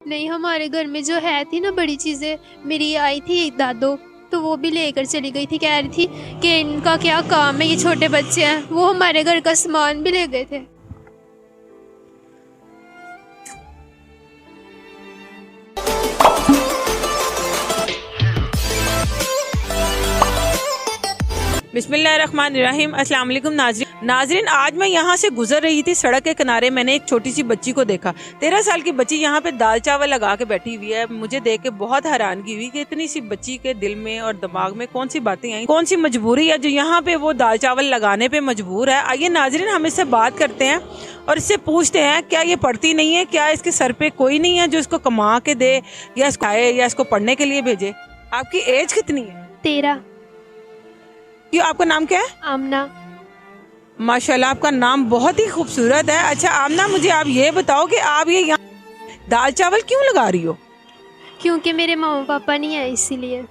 नहीं, हमारे घर में जो है थी ना बड़ी चीज़ें, मेरी आई थी दादो, तो वो भी लेकर चली गई थी। कह रही थी कि इनका क्या काम है, ये छोटे बच्चे हैं। वो हमारे घर का सामान भी ले गए थे। बिस्मिल्लाहिर्रहमानिर्रहीम। अस्सलाम वालेकुम नाज़रीन, आज मैं यहाँ से गुजर रही थी। सड़क के किनारे मैंने एक छोटी सी बच्ची को देखा। 13 साल की बच्ची यहाँ पे दाल चावल लगा के बैठी हुई है। मुझे देख के बहुत हैरानगी हुई कि इतनी सी बच्ची के दिल में और दिमाग में कौन सी बातें आई, कौन सी मजबूरी है जो यहाँ पे वो दाल चावल लगाने पे मजबूर है। आइए नाज़रीन, हम इससे बात करते हैं और इससे पूछते हैं क्या ये पढ़ती नहीं है, क्या इसके सर पे कोई नहीं है जो इसको कमा के दे या इसको आए या इसको पढ़ने के लिए भेजे। आपकी एज कितनी है? 13। क्यों, आपका नाम क्या है? आमना। माशाल्लाह, आपका नाम बहुत ही खूबसूरत है। अच्छा आमना, मुझे आप ये बताओ कि आप ये यहाँ दाल चावल क्यों लगा रही हो? क्योंकि मेरे मामा पापा नहीं है, इसीलिए।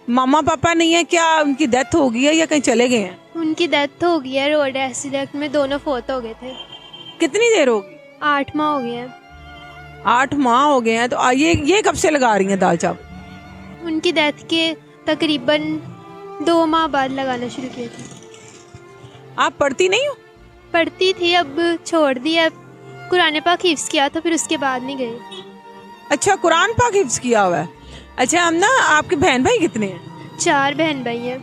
मामा पापा नहीं है? क्या उनकी डेथ हो गई है या कहीं चले गए हैं? उनकी डेथ हो गई है, रोड एक्सीडेंट में दोनों फौत हो गए थे। कितनी देर होगी? 8 माह हो गए हैं। 8 माह हो गए हैं। तो ये कब से लगा रही हैं दाल चावल? उनकी डेथ के तकरीबन 2 माह बाद लगाना शुरू किया था। आप पढ़ती नहीं हो? पढ़ती थी, अब छोड़ दिया। कुरान पाक हिफ्ज़ किया था, फिर उसके बाद नहीं गई। अच्छा, कुरान पाक हिफ्ज़ किया हुआ है। अच्छा आमना, आपके बहन भाई कितने हैं? 4 बहन भाई हैं।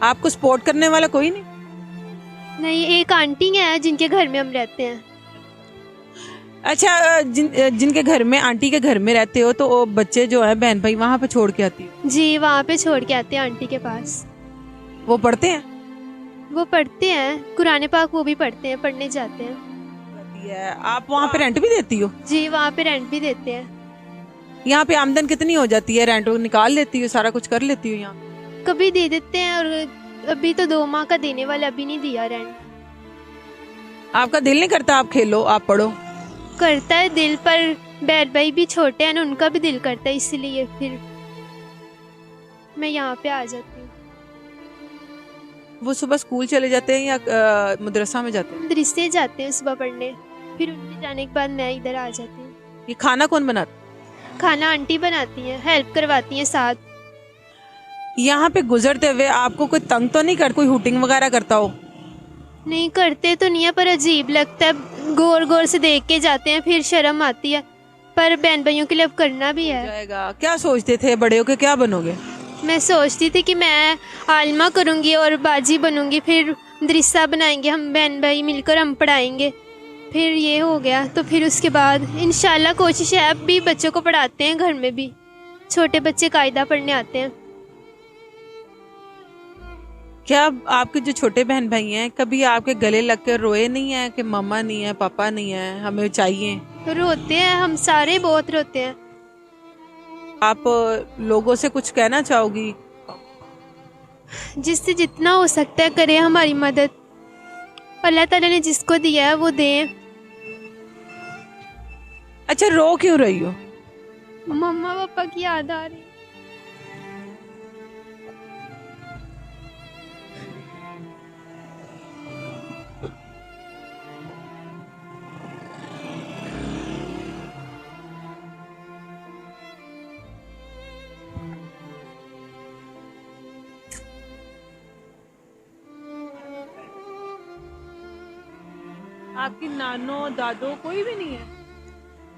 आपको सपोर्ट करने वाला कोई नहीं? नहीं, एक आंटी है जिनके घर में हम रहते हैं। अच्छा, जिनके घर में, आंटी के घर में रहते हो, तो वो बच्चे जो है बहन भाई वहाँ पे छोड़ के आती हो? जी, वहाँ पे छोड़ के आते हैं आंटी के पास। वो पढ़ते हैं? वो पढ़ते हैं कुरान पाक, वो भी पढ़ते हैं, पढ़ने जाते हैं। आप वहाँ पे रेंट भी देती हो? जी, वहाँ पे रेंट भी देते हैं। यहाँ पे आमदन कितनी हो जाती है? रेंट निकाल लेती हो, सारा कुछ कर लेती हो यहाँ? कभी दे देते हैं, और अभी तो 2 माह का देने वाले, अभी नहीं दिया रेंट। आपका दिल नहीं करता आप खेलो, आप पढ़ो? करता है दिल, पर बैर भाई भी छोटे हैं ना, उनका भी दिल करता है, इसलिए फिर मैं यहाँ पे आ जाती हूँ। वो सुबह स्कूल चले जाते हैं या मदरसा में जाते हैं? मदरसे जाते हैं सुबह पढ़ने, फिर उनके जाने के बाद मैं इधर आ जाती हूँ। ये खाना कौन बनाता? खाना आंटी बनाती हैं, हेल्प करवाती हैं साथ। यहाँ पे गुजरते हुए आपको कोई तंग तो नहीं कर, कोई हुटिंग वगैरह करता हो? नहीं, करते तो नहीं है, पर अजीब लगता है, गौर गौर से देख के जाते हैं, फिर शर्म आती है। पर बहन भाइयों के लिए अब करना भी है। जाएगा। क्या सोचते थे बड़े होके क्या बनोगे? मैं सोचती थी कि मैं आलिमा करूँगी और बाजी बनूँगी, फिर मदरसा बनाएंगे हम बहन भाई मिलकर, हम पढ़ाएंगे। फिर ये हो गया, तो फिर उसके बाद इंशाल्लाह कोशिश है, अब भी बच्चों को पढ़ाते हैं, घर में भी छोटे बच्चे कायदा पढ़ने आते हैं। क्या आपके जो छोटे बहन भाई हैं कभी आपके गले लग कर रोए नहीं है कि मम्मा नहीं है, पापा नहीं है, हमें चाहिए? तो रोते हैं, हम सारे बहुत रोते हैं। आप लोगों से कुछ कहना चाहोगी? जिससे जितना हो सकता है करें हमारी मदद। अल्लाह ताला ने जिसको दिया है वो दें। अच्छा, रो क्यों रही हो? मम्मा पापा की याद आ रही। आपकी नानो दादो कोई भी नहीं है?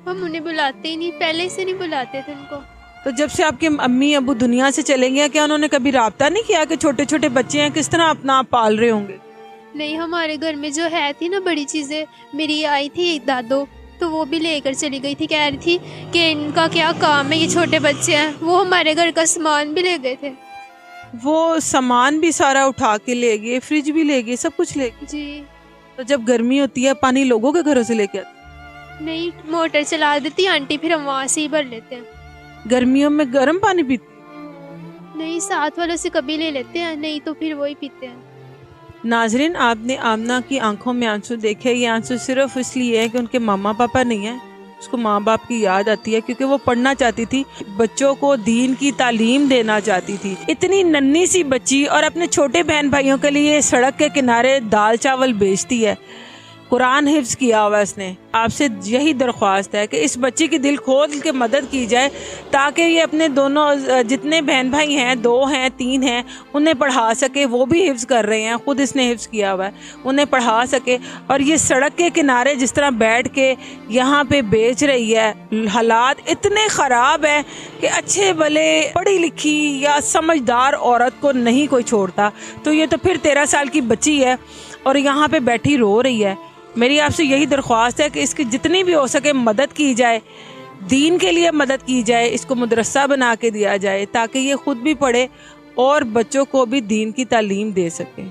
हम उन्हें बुलाते ही नहीं, पहले से नहीं बुलाते थे उनको। तो जब से आपके अम्मी अबू दुनिया से चले गए, क्या उन्होंने कभी राब्ता नहीं किया कि छोटे छोटे बच्चे हैं, किस तरह अपना आप पाल रहे होंगे? नहीं, हमारे घर में जो है थी ना बड़ी चीज़ें, मेरी आई थी दादो, तो वो भी लेकर चली गई थी। कह रही थी कि इनका क्या काम है, ये छोटे बच्चे हैं। वो हमारे घर का सामान भी ले गए थे। वो सामान भी सारा उठा के ले गए, फ्रिज भी ले गए, सब कुछ ले गए? जी। तो जब गर्मी होती है पानी लोगों के घरों से लेके आते? नहीं, मोटर चला देती आंटी, फिर हम वहाँ से ही भर लेते हैं। गर्मियों में गर्म पानी पीते? नहीं, साथ वालों से कभी ले लेते हैं, नहीं तो फिर वही पीते हैं। नाजरीन, आपने आमना की आंखों में आंसू देखे। ये आंसू सिर्फ इसलिए है कि उनके मामा पापा नहीं है, उसको माँ बाप की याद आती है, क्योंकि वो पढ़ना चाहती थी, बच्चों को दीन की तालीम देना चाहती थी। इतनी नन्ही सी बच्ची और अपने छोटे बहन भाइयों के लिए सड़क के किनारे दाल चावल बेचती है। कुरान हिफ्ज़ किया हुआ इसने, आपसे यही दरख्वास्त है कि इस बच्ची की दिल खोल के मदद की जाए, ताकि ये अपने दोनों जितने बहन भाई हैं, 2 हैं 3 हैं, उन्हें पढ़ा सके। वो भी हिफ्ज़ कर रहे हैं, ख़ुद इसने हिफ्ज़ किया हुआ है, उन्हें पढ़ा सके। और ये सड़क के किनारे जिस तरह बैठ के यहाँ पे बेच रही है, हालात इतने ख़राब हैं कि अच्छे भले पढ़ी लिखी या समझदार औरत को नहीं कोई छोड़ता। तो ये तो फिर 13 साल की बच्ची है और यहाँ पे बैठी रो रही है। मेरी आपसे यही दरख्वास्त है कि इसकी जितनी भी हो सके मदद की जाए, दीन के लिए मदद की जाए, इसको मदरसा बना के दिया जाए ताकि ये ख़ुद भी पढ़े और बच्चों को भी दीन की तालीम दे सके।